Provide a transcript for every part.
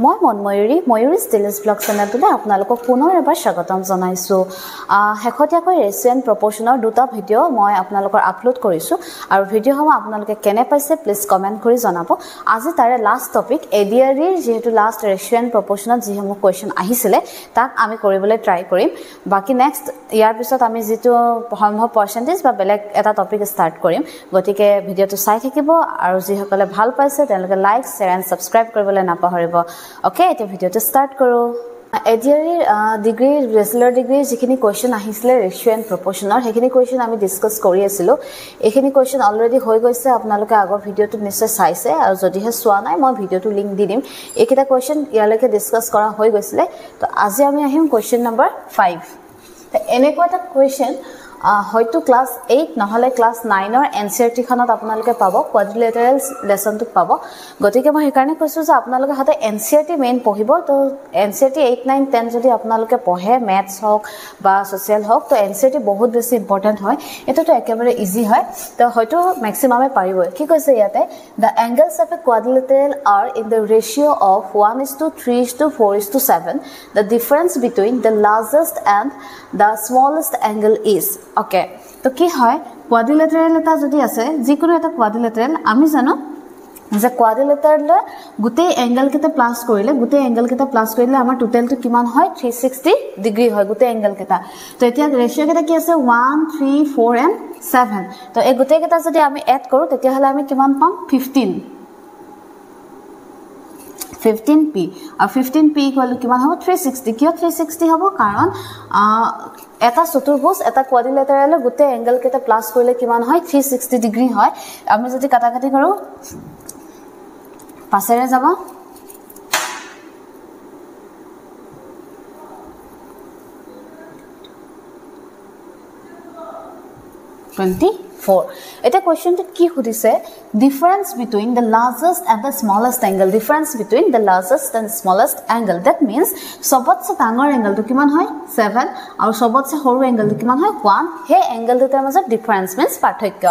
মই মনময়ূৰী ময়ূৰী ষ্টিলিছ ব্লগ চেনেলটোতে আপোনালোকক পুনৰ এবাৰ স্বাগতম জনাইছোঁ শেহতীয়াকৈ ৰেচিঅ' এণ্ড প্ৰপ'ৰ্চনৰ দুটা ভিডিঅ' মই আপোনালোকৰ আপলোড কৰিছোঁ আৰু ভিডিঅ'সমূহ আপোনালোকে কেনে পাইছে প্লিজ কমেণ্ট কৰি জনাব আজি তাৰে লাষ্ট টপিক এডিআৰইৰ যেহেতু লাষ্ট ৰেচিঅ' এণ্ড প্ৰপ'ৰ্চনত যিসমূহ কুৱেশ্যন আহিছিলে তাক আমি কৰিবলৈ ট্ৰাই কৰিম বাকি নেক্সট ইয়াৰ পিছত আমি যেটো সম্ভৱ পাৰ্চেন্টেজ বা বেলেগ এটা টপিক ষ্টাৰ্ট কৰিম গতিকে ভিডিঅ'টো চাই থাকিব আৰু যিসকলে ভাল পাইছে তেওঁলোকে লাইক শ্বেয়াৰ এণ্ড সাবস্ক্ৰাইব কৰিবলৈ নাপাহৰিব ওকে এটা ভিডিঅ'টো ষ্টাৰ্ট কৰো এডিআৰইৰ ডিগ্ৰী ব্যাচেলৰ ডিগ্ৰী যিখিনি কোৱেশ্চন আহিছিলে ৰেচিঅ' এণ্ড প্ৰপ'ৰ্চনৰ সেইখিনি কোৱেশ্চন আমি ডিসকাস কৰি আছিলো এইখিনি কোৱেশ্চন অলৰেডি হৈ গৈছে আপোনালোকে আগৰ ভিডিঅ'টো নিশ্চয় চাইছে আৰু যদিহে চোৱা নাই মই ভিডিঅ'টো লিংক দি দিম এইকেইটা কোৱেশ্চন ইয়ালৈকে ডিসকাস কৰা হৈ গৈছিলে তো আজি আমি আহিম কোৱেশ্চন নম্বৰ 5 এনেকুৱা এটা কোৱেশ্চন হয়তো ক্লাস 8 নহলে ক্লাস 9 ৰ এনসিআৰটি খনত আপোনালোকে পাব কোয়াড্ৰিলেটাৰেল লেসনটো পাব গতিকে মই হেকাৰণে কৈছো যে আপোনালোকে হাতে এনসিআরটি মেইন পঢ়িব তো এনসিআরটি 8 9 10 যদি আপোনালোকে পঢ়ে ম্যাথছ হওক বা সোশ্যাল হওক তো এনসিআরটি বহুত বেছি ইম্পৰ্টেন্ট হয় এটাটো একেবাৰে ইজি হয় তো হয়তো ম্যাক্সিমামে পাৰিব কি কৈছে ইয়াতে the angles of a quadrilateral are in the ratio of 1:3:4:7 the difference between the largest and the smallest angle is okay তো কি হয় কোয়াড্ৰিলেটাৰেল এটা যদি আছে যিকোনো এটা কোয়াড্ৰিলেটাৰেল আমি জানো যে কোয়াড্ৰিলেটাৰেল গুটেই এংগল কেটা প্লাস কৰিলে আমাৰ টোটালটো কিমান হয় 360 ডিগ্ৰী হয় গুটেই এংগল কেটা তো এতিয়া ৰেশিও কেটা কি আছে 1 3 4 and 7 তো এই গুটেই কেটা যদি আমি এড কৰো তেতিয়া হলে আমি কিমান পাম 15p আৰু 15p ইকুৱেল কিমান হ'ব 360 কিয় 360 হ'ব কাৰণ এটা চতুৰ্ভুজ এটা কোয়াড্ৰিলেটাৰেল গুটেই এংগল কেটা প্লাস কৰিলে কিমান হয় 360 ডিগ্ৰী হয় আমি যদি কাটাকাটি কৰো পাছেৰে যাব 24 এটা কোৱেশ্চনটো কি খুদিছে difference between the largest and the smallest angle difference between the largest and smallest angle that means সবতছে ডাঙৰ এংগলটো কিমান হয় 7 আৰু সবতছে সৰু এংগলটো কিমান হয় 1 হে এংগল দুটাৰ মাজত ডিফাৰেন্স means পাৰ্থক্য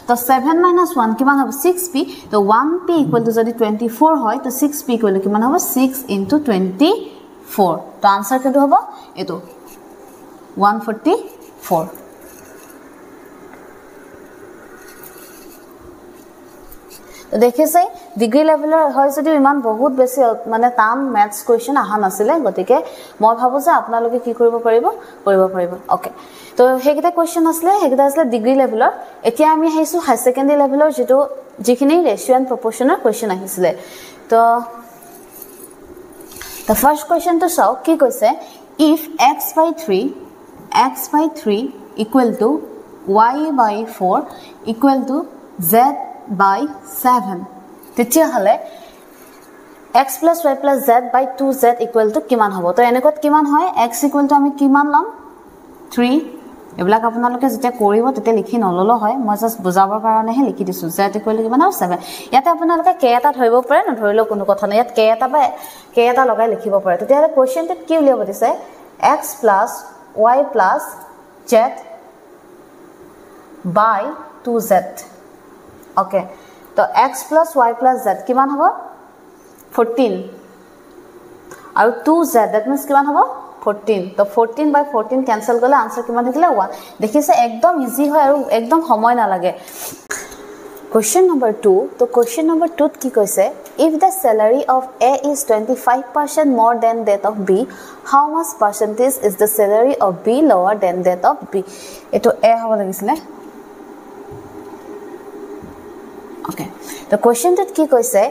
তো 7 - 1 কিমান হ'ব 6p তো 1p = যদি 24 হয় তো 6p = কিমান হ'ব 6 * 24 তো आंसर কিটো হ'ব এটো 144 দেখিছে ডিগ্ৰী লেভেলৰ হয় যদি ইমান বহুত বেছি মানে টান ম্যাথছ কোৱেশ্চন আহা নাছিলে গতিকে মই ভাবো যে আপোনালোকে কি কৰিব পাৰিব ওকে তো হেকিটা কোৱেশ্চন আসলে ডিগ্ৰী লেভেলৰ এতিয়া আমি হাইছো হাই সেকেন্ডাৰী লেভেলৰ যিখিনি ৰেচিঅ' এণ্ড প্ৰপ'ৰ্চনৰ কোৱেশ্চন আহিছিলে তো the first question to solve কি কৈছে if x/3 equal to y/4 equal to z/7 তেতিয়া হলে x + y + z/2z equal to কিমান হ'ব তো এনেকত কিমান হয় x equal to আমি কিমান লম 3 এবিলাক আপোনালোকে যেটা কৰিব তেতে লিখি নললো হয় মই জাস্ট বুজাবৰ কাৰণেহে লিখি দিছো z equal to কিমান আৰু 7 ইয়াতে আপোনালোকে k এটা ধৰিব পাৰে ন ধৰিলো কোনো কথা নাই ইয়াত k এটা লগাই লিখিব পাৰে তেতিয়া হলে কোৱেশ্চনটোত কি উলিয়াব দিছে x + y + z/2z okay तो x plus y plus z किमान होगा 14 और 2z that means किमान होगा 14 तो 14/14 कैंसिल करले आंसर किमान निकले 1 देखिए से एकदम इजी है और एकदम समय ना लगे क्वेश्चन नंबर 2 तो क्वेश्चन नंबर 2 की কৈছে if the salary of a is 25% more than that of b how much percentage is the salary of b lower than that of b এটো a হ'ব লাগিছিলে Okay the question that কি কৈছে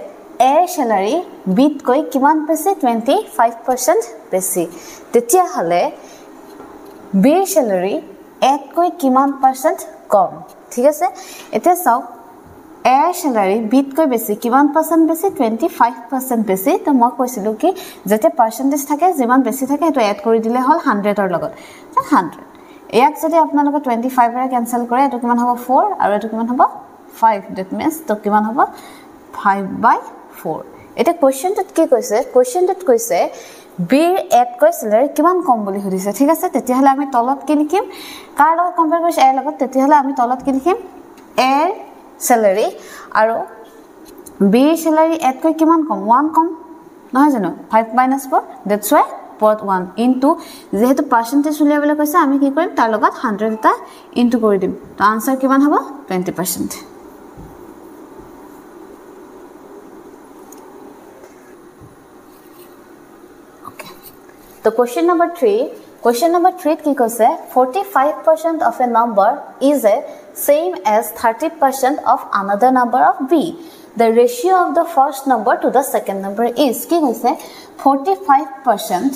a salary b কৈ কিমান বেছি 25% বেছি তেতিয়া হলে b salary a কৈ কিমান পাৰসেন্ট কম ঠিক আছে এতিয়া চাও a salary b কৈ বেছি কিমান পাৰসেন্ট বেছি 25% বেছি তো মই কৈছিলো কি যেতে পাৰসেন্টেজ থাকে যিমান বেছি থাকে এটো এড কৰি দিলে হল 100 ৰ লগত 100 ইয়াক যদি আপোনালোকে 25 ৰে ক্যান্সেল কৰে এটো কিমান হ'ব 4 আৰু এটো কিমান হ'ব 5 that means to কিমান হ'ব 5/4 এটা কোৱেশ্চনটোত কি কৈছে কোৱেশ্চনটোত কৈছে b এড কৈ salary কিমান কম বুলি সুধিছে ঠিক আছে তেতিয়া হলে আমি তলত কি লিখিম কাৰ লগত কম্পেয়াৰ কৰিছে a লগত তেতিয়া হলে আমি তলত কি লিখিম a salary আৰু b salary এড কৈ কিমান কম 1 কম নহয় জানো 5 - 4 দ্যাটস ওয়াই পদ 1 ইনটু যেহেতু পার্সেন্টেজ উলিয়াবলৈ কৈছে আমি কি কৰিম তাৰ লগত 100 এটা ইনটু কৰি দিম তো আনসার কিমান হ'ব 20% okay so question number 3 কি কৈছে 45% of a number is a same as 30% of another number of b the ratio of the first number to the second number is কি কৈছে 45%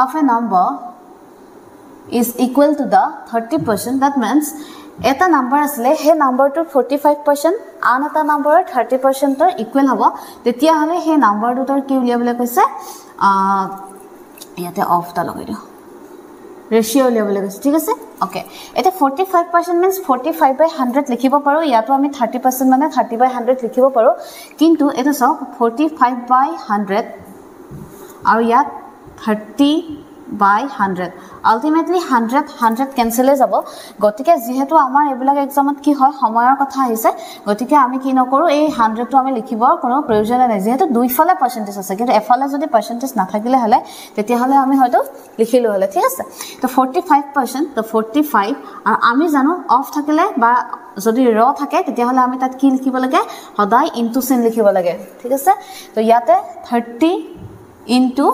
of a number is equal to the 30% that means eta number asle he number to 45% an eta number 30% tor equal hobo tetia hale he number to tor ki uliyabole koise yate off ta logai dio ratio uliyabole koise thik ase okay eta 45% means 45/100 likhibo paro yato ami 30% mane 30/100 likhibo paro kintu eta so 45/100 aru yat 30/100 ultimately 100 cancel হৈ যাব গতিকে যেহেতু আমাৰ এবিলাক এক্সামত কি হয় সময়ৰ কথা আহিছে গতিকে আমি কি নকৰো এই 100 টো আমি লিখিব কোনো প্ৰয়োজন নাই যেহেতু দুইফালে পার্সেন্টেজ আছে কিন্তু এফালে যদি পার্সেন্টেজ না থাকিলে হলে তেতিয়া হলে আমি হয়তো লিখিলো হলে ঠিক আছে তো 45% তো 45 আৰু আমি জানো অফ থাকিলে বা যদি ৰ থাকে তেতিয়া হলে আমি তাত কি লিখিব লাগে সদায় ইনটু চিন লিখিব লাগে ঠিক আছে তো ইয়াতে 30 into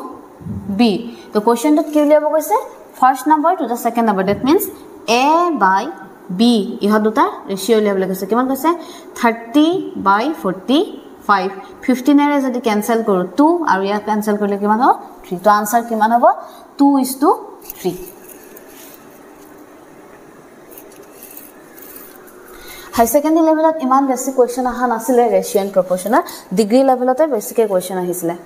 b the question that ki liya boise first number to the second number that means a by b iha duta ratio liya boise kiman koise 30/45 15 ere jodi cancel koru 2 aru ya cancel korle kiman ho 3 to answer kiman hobo 2:3 high secondary level at iman basic question aha nasile ratio and proportional degree level ote basic question ahisile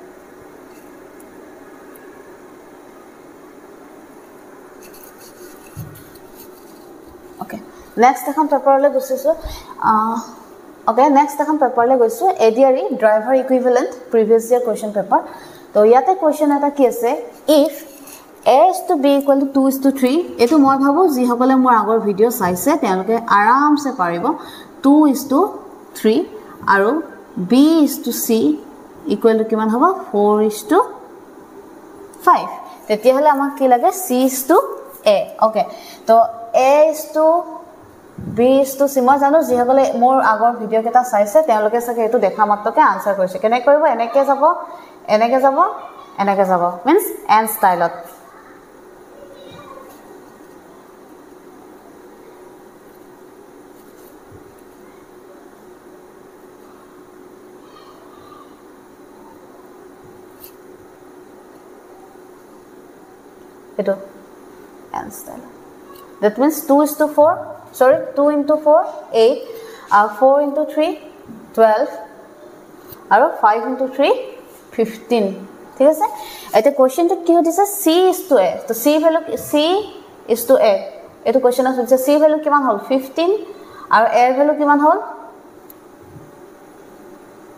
next এখন paper লৈ গৈছো okay next এখন paper লৈ গৈছো ADRE driver equivalent previous year question paper তো ইয়াতে question এটা কি আছে if a is to b equal to 2:3 এটো মই ভাবো যি সকলে মোৰ আগৰ ভিডিও চাইছে তেওঁলোকে আৰামসে পাৰিব 2:3 আৰু b is to c equal to কিমান হ'ব 4:5 তেতিয়া হলে আমাক কি লাগে c is to a okay তো a is to b is to c মই জানো যি সকলে মোৰ আগৰ ভিডিও কেটা চাইছে তেওঁলোকে সকে এটো দেখা মাত্ৰকে আনসাৰ কৰিছে কেনে কৰিব এনেকে যাব means n styleত eto n style that means 2:4 sorry 2 into 4 8 4 into 3 12 আৰু 5 into 3 15 ঠিক আছে এটা কোৱেশ্চনটো কি হৈছে c is to a তো c value c is to a এটো কোৱেশ্চন আছে c value কিমান হ'ল 15 আৰু a value কিমান হ'ল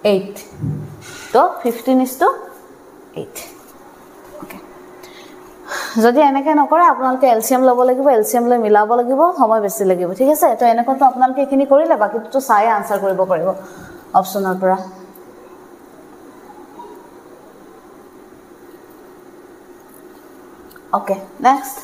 8 তো 15 is to 8 যদি এনেকে নকৰে আপোনালোকে এলসিএম লব লাগিব এলসিএম লৈ মিলাব লাগিব সময় বেছি লাগিব ঠিক আছে তো এনেকটো আপোনালোকে এখিনি কৰিলে বাকিটো চাই আনসাৰ কৰিব পাৰিব অপচনৰ পৰা okay next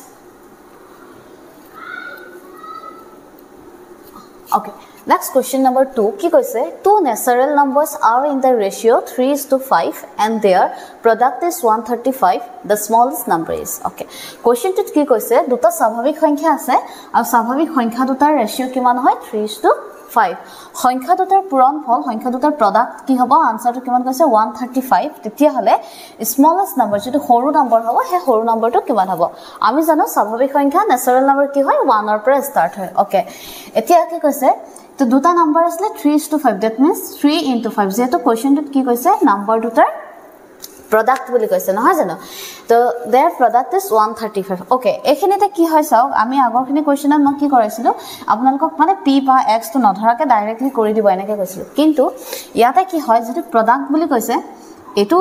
okay next question number 2 কি কৈছে two natural numbers are in the ratio 3:5 and their product is 135 the smallest number is okay question টো কি কৈছে দুটা স্বাভাৱিক সংখ্যা আছে আৰু স্বাভাৱিক সংখ্যা দুটাৰ ৰেশিও কিমান হয় 3:5 সংখ্যা দুটাৰ পূৰণফল সংখ্যা দুটাৰ product কি হ'ব আনসাৰটো কিমান কৈছে 135 তেতিয়া হলে smallest number যেটো সৰু নম্বৰ হ'ব হে সৰু নম্বৰটো কিমান হ'ব আমি জানো স্বাভাৱিক সংখ্যা natural number কি হয় 1 ৰ পৰা স্টাৰ্ট হয় okay এতিয়া কি কৈছে তো দুটা নাম্বাৰ আসলে 3:5 that means 3 into 5 যেটো কোৱেশ্চনটোত কি কৈছে নাম্বাৰ দুটাৰ product বুলি কৈছে নহয় জানো তো their product is 135 okay এখিনিতে কি হয় চাও আমি আগৰখিনি কোৱেশ্চনত মই কি কৰাইছিলো আপোনালোকক মানে p বা x টো নধৰাকে ডাইৰেক্টলি কৰি দিব এনেকে কৈছিল কিন্তু ইয়াতে কি হয় যেটো product বুলি কৈছে এটো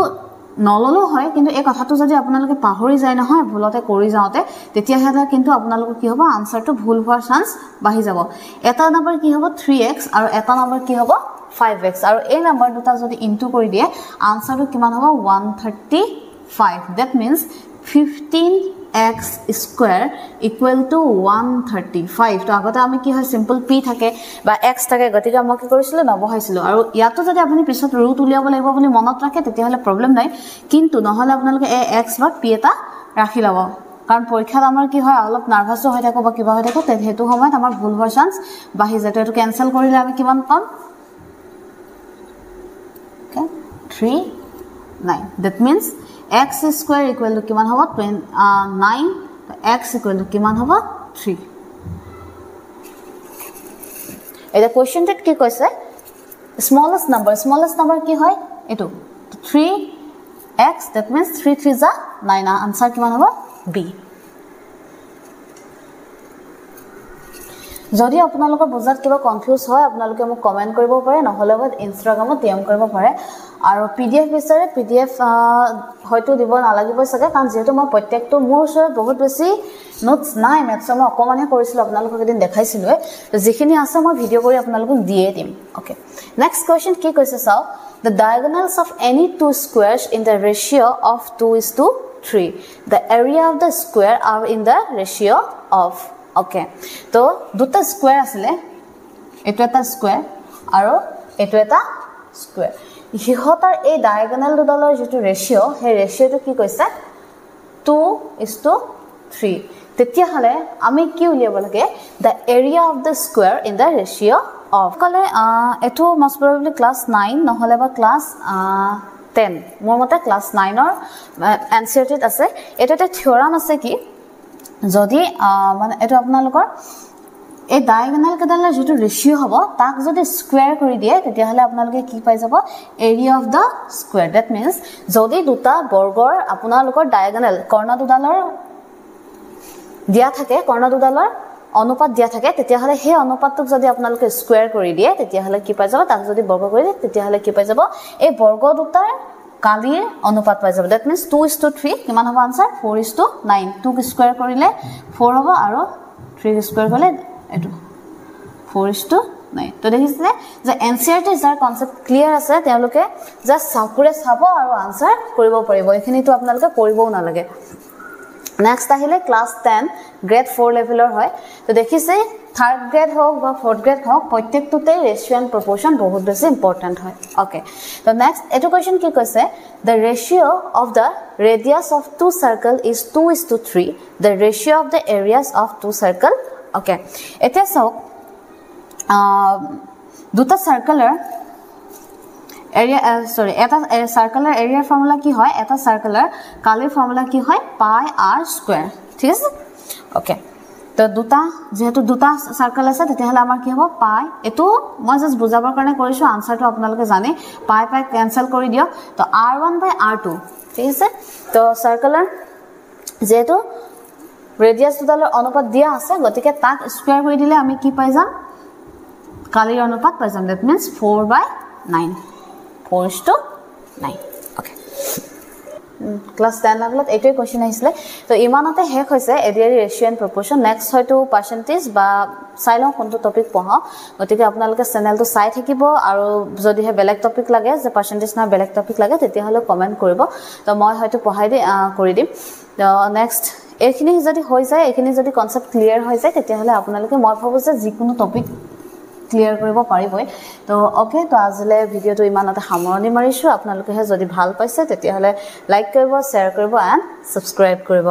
নললো হয় কিন্তু এই কথাটো যদি আপোনালোকে পাহৰি যায় নহয় ভুলতে কৰি যাওঁতে তেতিয়াহে কিন্তু আপোনালোকৰ কি হ'ব আনসাৰটো ভুল হোৱাৰ চান্স বাঢ়ি যাব এটা নম্বৰ কি হ'ব 3x আৰু এটা নম্বৰ কি হ'ব 5x আৰু এই নম্বৰ দুটা যদি ইনটু কৰি দিয়ে আনসাৰটো কিমান হ'ব 135 that means 15x square equal to 135 তো আগতে আমি কি হয় সিম্পল p থাকে বা x থাকে গতিকে আমি কি কৰিছিলো নবহাইছিলো আৰু ইয়াতো যদি আপুনি পিছত ৰুট উলিয়াব লাগিব বুলি মনত ৰাখে তেতিয়াহলে প্ৰবলেম নাই কিন্তু নহলে আপোনালোকে এই x বা p এটা ৰাখি লব কাৰণ পৰীক্ষাত আমাৰ কি হয় অলপ নাৰ্ভাস হৈ থাকো বা কিবা হৈ থাকো হেতু সময়ত আমাৰ ভুল হোৱাৰ চান্স বাঢ়ি যায় তো এটো ক্যান্সেল কৰিলে আমি কিমান পাম okay 3 9 that means x square equal to কিমান হ'ব 9 তো x equal to কিমান হ'ব 3 এটা কোৱেশ্চনটোত কি কৈছে smallest number কি হয় এটো 3x that means 3 3 is 9 answer কিমান হ'ব b যদি আপোনালোকৰ বুজাত কিবা কনফিউজ হয় আপোনালোকে মোক কমেন্ট কৰিব পাৰে নহলে বা ইনষ্টাগ্ৰামত ডিএম কৰিব পাৰে আৰু পিডিএফ বিচাৰে পিডিএফ হয়তো দিব নালাগিব সকে কাৰণ যেহেতু মই প্ৰত্যেকটো মোৰ ওচৰত বহুত বেছি নোটস নাই মেথছৰ মই অকমানহে কৰিছিল আপোনালোকক এদিন দেখাইছিল যিখিনি আছে মই ভিডিও কৰি আপোনালোকক দিয়ে দিম ওকে নেক্সট কোৱেশ্চন কি কৈছে চাও the diagonals of any two squares in the ratio of 2:3 the area of the square are in the ratio of okay তো দুটা স্কয়ার আছে এটো এটা স্কয়ার আৰু এটো এটা স্কয়াৰ হিহতাৰ এই ডায়াগোনাল দুডালৰ যেটো ৰেশিও হে ৰেশিওটো কি কৈছে 2:3 তেতিয়া হলে আমি কি উলিয়াব লাগে the area of the square in the ratio of কলে এটো most probably class 9 নহলে বা class 10 মোৰ মতে class 9 ৰ এনসাৰটিত আছে এটা থিওৰাম আছে কি যদি মানে এটো আপোনালোকৰ এই ডায়াগোনাল কেডালৰ যেটো ৰেশিও হ'ব তাক যদি স্কয়াৰ কৰি দিয়ে তেতিয়া হলে আপোনালোকে কি পাই যাব area of the square that means যদি দুটা বৰ্গৰ আপোনালোকৰ ডায়াগোনাল কৰ্ণ দুডালৰ দিয়া থাকে কৰ্ণ দুডালৰ অনুপাত দিয়া থাকে তেতিয়া হলে হে অনুপাতক যদি আপোনালোকে স্কয়াৰ কৰি দিয়ে তেতিয়া হলে কি পাই যাব তাক যদি বৰ্গ কৰি দিয়ে তেতিয়া হলে কি পাই যাব এই বৰ্গ দুটাৰ কালিৰ অনুপাত পাই যাব দ্যাট মিন্স 2:3 কিমান হ'ব আনসাৰ 4:9 2 স্কয়াৰ কৰিলে 4 হ'ব আৰু 3 স্কয়াৰ কৰিলে এটো 4:9 তো দেখিছে যে এনসিআৰটি যাৰ কনসেপ্ট ক্লিয়াৰ আছে তেওঁলোকে জাস্ট সাকুৰে চাব আৰু আনসাৰ কৰিব পাৰিব এখিনিটো আপোনালোকে কৰিবও নালাগে নেক্সট আহিলে ক্লাস 10 গ্ৰেড 4 লেভেলৰ হয় তো দেখিছে থাৰ্ড গ্ৰেড হোক বা ফৰ্থ গ্ৰেড হোক প্ৰত্যেকটোতে ৰেশিও এণ্ড প্ৰপোৰ্শন বহুত বেছি ইম্পৰ্টেন্ট হয় ওকে তো নেক্সট এটো কোৱেশ্চন কি কৈছে the ratio of the radius of two circle is 2:3 the ratio of the areas of two circle okay এটা চাওক দুটা সার্কুলার এরিয়া সরি এটা সার্কুলার এরিয়ার ফর্মুলা কি হয় এটা সার্কুলার কালির ফর্মুলা কি হয় পাই r স্কয়ার ঠিক আছে ওকে তো দুটা যেহেতু দুটা সার্কেল আছে তেতিয়াহলে আমাৰ কি হ'ব পাই এটো মই জাস্ট বুজাবৰ কাৰণে কৰিছো আনসাৰটো আপোনালোকে জানে পাই ক্যান্সেল কৰি দিও তো r1 বাই r2 ঠিক আছে তো সাৰ্কুলাৰ যেহেতু ৰেডিয়াস দুডালৰ অনুপাত দিয়া আছে গতিকে তাক স্কয়াৰ কৰি দিলে আমি কি পাই যাম কালিৰ অনুপাত পাই যাম দ্যাট মিন্স 4/9 4:9 ওকে ক্লাস 10 লেভেলত এইটোই কোৱেশ্চন আহিছিলে তো ইমানতে হেক হৈছে এৰিয়াৰ ৰেশিও এণ্ড প্ৰপোৰ্শন নেক্সট হয়তো পাৰ্সেন্টেজ বা চাইলো কোনটো টপিক পঢ়া গতিকে আপোনালোকে চেনেলটো চাই থাকিব আৰু যদি হে বেলেগ টপিক লাগে যে পাৰ্সেন্টেজ না বেলেগ টপিক লাগে তেতিয়াহলে কমেন্ট কৰিব তো মই হয়তো পঢ়াই কৰি দিম তো নেক্সট এইখিনি যদি হৈ যায় এইখিনি যদি কনসেপ্ট ক্লিয়াৰ হৈ যায় তেতিয়াহলে আপোনালোকে মই ভাবো যে যিকোনো টপিক ক্লিয়াৰ কৰিব পাৰিবই তো ওকে তো আজিলে ভিডিওটো ইমানতে সামৰণি মাৰিছো আপোনালোকে যদি ভাল পাইছে তেতিয়াহলে লাইক কৰিব শেয়াৰ কৰিব এণ্ড সাবস্ক্ৰাইব কৰিব